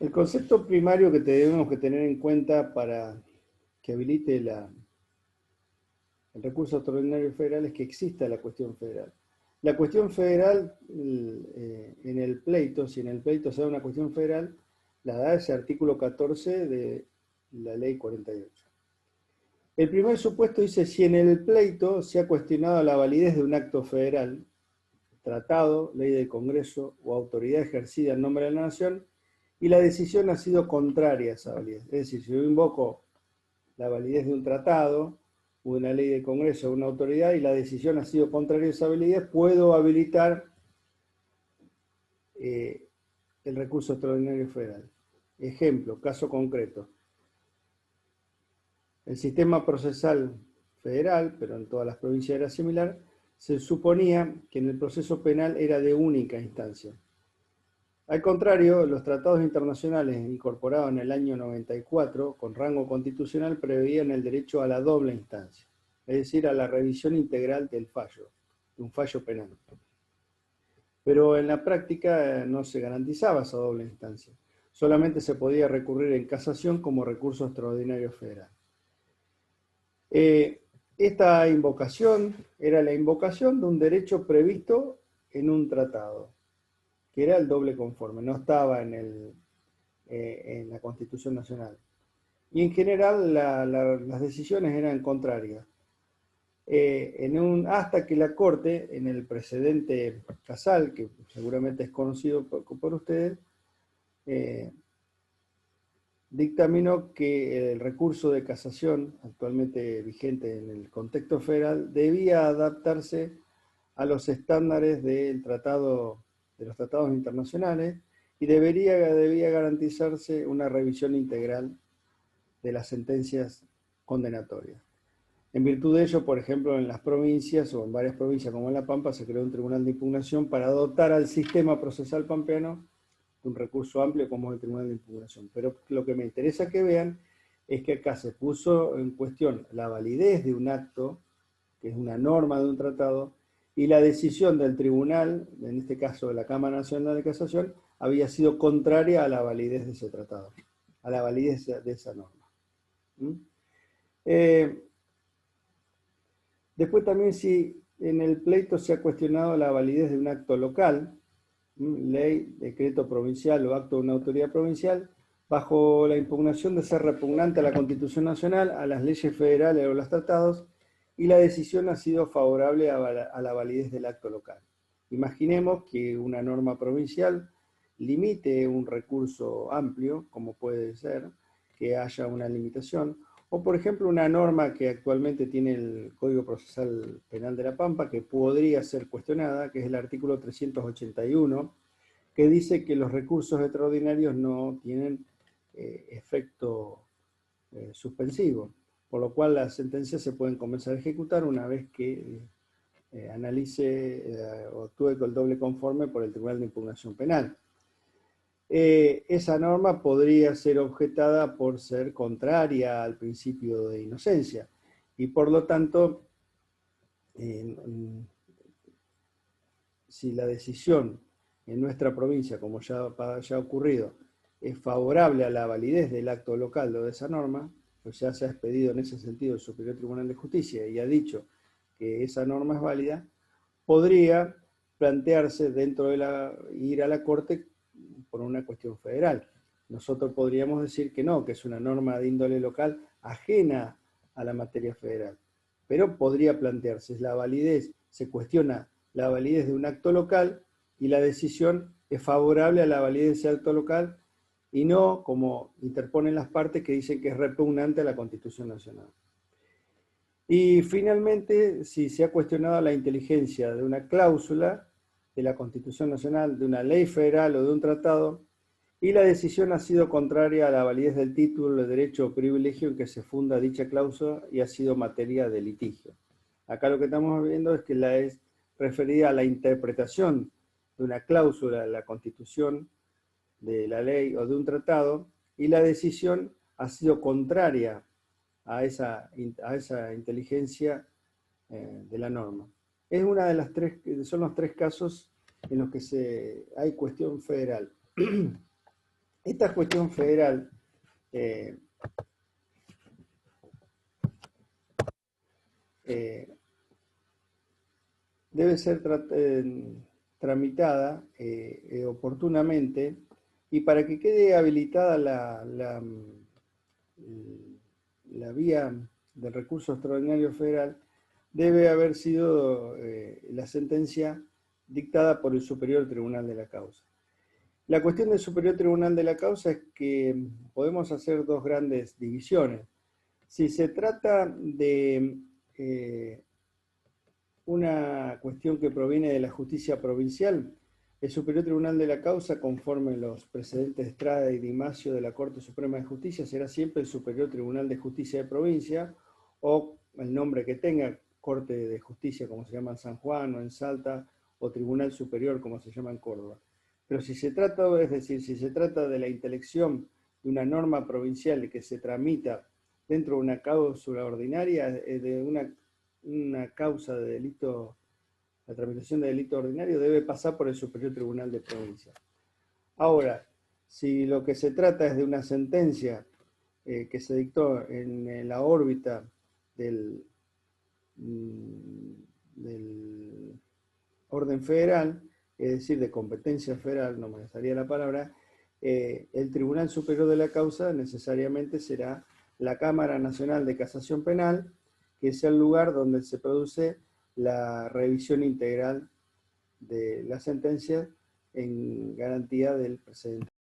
El concepto primario que tenemos que tener en cuenta para que habilite el recurso extraordinario federal es que exista la cuestión federal. La cuestión federal, en el pleito, si en el pleito se da una cuestión federal, la da ese artículo 14 de la ley 48. El primer supuesto dice, si en el pleito se ha cuestionado la validez de un acto federal, tratado, ley del Congreso o autoridad ejercida en nombre de la nación, y la decisión ha sido contraria a esa validez. Es decir, si yo invoco la validez de un tratado, una ley del Congreso o una autoridad, y la decisión ha sido contraria a esa validez, puedo habilitar el recurso extraordinario federal. Ejemplo, caso concreto. El sistema procesal federal, pero en todas las provincias era similar, se suponía que en el proceso penal era de única instancia. Al contrario, los tratados internacionales incorporados en el año 94 con rango constitucional preveían el derecho a la doble instancia, es decir, a la revisión integral del fallo, de un fallo penal. Pero en la práctica no se garantizaba esa doble instancia. Solamente se podía recurrir en casación como recurso extraordinario federal. Esta invocación era la invocación de un derecho previsto en un tratado, que era el doble conforme, no estaba en la Constitución Nacional. Y en general las decisiones eran contrarias. Hasta que la Corte, en el precedente Casal, que seguramente es conocido por ustedes, dictaminó que el recurso de casación, actualmente vigente en el contexto federal, debía adaptarse a los estándares del tratado, de los tratados internacionales y debía garantizarse una revisión integral de las sentencias condenatorias. En virtud de ello, por ejemplo, en las provincias o en varias provincias como en La Pampa se creó un tribunal de impugnación para dotar al sistema procesal pampeano de un recurso amplio como es el tribunal de impugnación. Pero lo que me interesa que vean es que acá se puso en cuestión la validez de un acto, que es una norma de un tratado, y la decisión del tribunal, en este caso de la Cámara Nacional de Casación, había sido contraria a la validez de ese tratado, a la validez de esa norma. Después también si en el pleito se ha cuestionado la validez de un acto local, ley, decreto provincial o acto de una autoridad provincial, bajo la impugnación de ser repugnante a la Constitución Nacional, a las leyes federales o los tratados, y la decisión ha sido favorable a la validez del acto local. Imaginemos que una norma provincial limite un recurso amplio, como puede ser que haya una limitación, o por ejemplo una norma que actualmente tiene el Código Procesal Penal de La Pampa, que podría ser cuestionada, que es el artículo 381, que dice que los recursos extraordinarios no tienen efecto suspensivo, por lo cual las sentencias se pueden comenzar a ejecutar una vez que analice o actúe con el doble conforme por el Tribunal de Impugnación Penal. Esa norma podría ser objetada por ser contraria al principio de inocencia y por lo tanto, si la decisión en nuestra provincia, como ya ha ocurrido, es favorable a la validez del acto local o de esa norma, pues ya se ha expedido en ese sentido el Superior Tribunal de Justicia y ha dicho que esa norma es válida, podría plantearse dentro de ir a la Corte por una cuestión federal. Nosotros podríamos decir que no, que es una norma de índole local ajena a la materia federal. Pero podría plantearse, la validez, se cuestiona la validez de un acto local y la decisión es favorable a la validez de ese acto local y no como interponen las partes que dicen que es repugnante a la Constitución Nacional. Y finalmente, si se ha cuestionado la inteligencia de una cláusula de la Constitución Nacional, de una ley federal o de un tratado, y la decisión ha sido contraria a la validez del título de derecho o privilegio en que se funda dicha cláusula y ha sido materia de litigio. Acá lo que estamos viendo es que la es referida a la interpretación de una cláusula de la Constitución, de la ley o de un tratado, y la decisión ha sido contraria a esa inteligencia de la norma. Es una de las son los tres casos en los que hay cuestión federal. Esta cuestión federal debe ser tramitada oportunamente, y para que quede habilitada la vía del recurso extraordinario federal, debe haber sido la sentencia dictada por el Superior Tribunal de la Causa. La cuestión del Superior Tribunal de la Causa es que podemos hacer dos grandes divisiones. Si se trata de una cuestión que proviene de la justicia provincial, el Superior Tribunal de la Causa, conforme los precedentes de Estrada y Dimacio de la Corte Suprema de Justicia, será siempre el Superior Tribunal de Justicia de Provincia, o el nombre que tenga, Corte de Justicia como se llama en San Juan o en Salta, o Tribunal Superior como se llama en Córdoba. Pero si se trata, es decir, si se trata de la intelección de una norma provincial que se tramita dentro de una cláusula ordinaria, de una causa de delito, la tramitación de delito ordinario debe pasar por el Superior Tribunal de Provincia. Ahora, si lo que se trata es de una sentencia que se dictó en la órbita del orden federal, es decir, de competencia federal, no me salía la palabra, el Tribunal Superior de la Causa necesariamente será la Cámara Nacional de Casación Penal, que es el lugar donde se produce la revisión integral de la sentencia en garantía del precedente.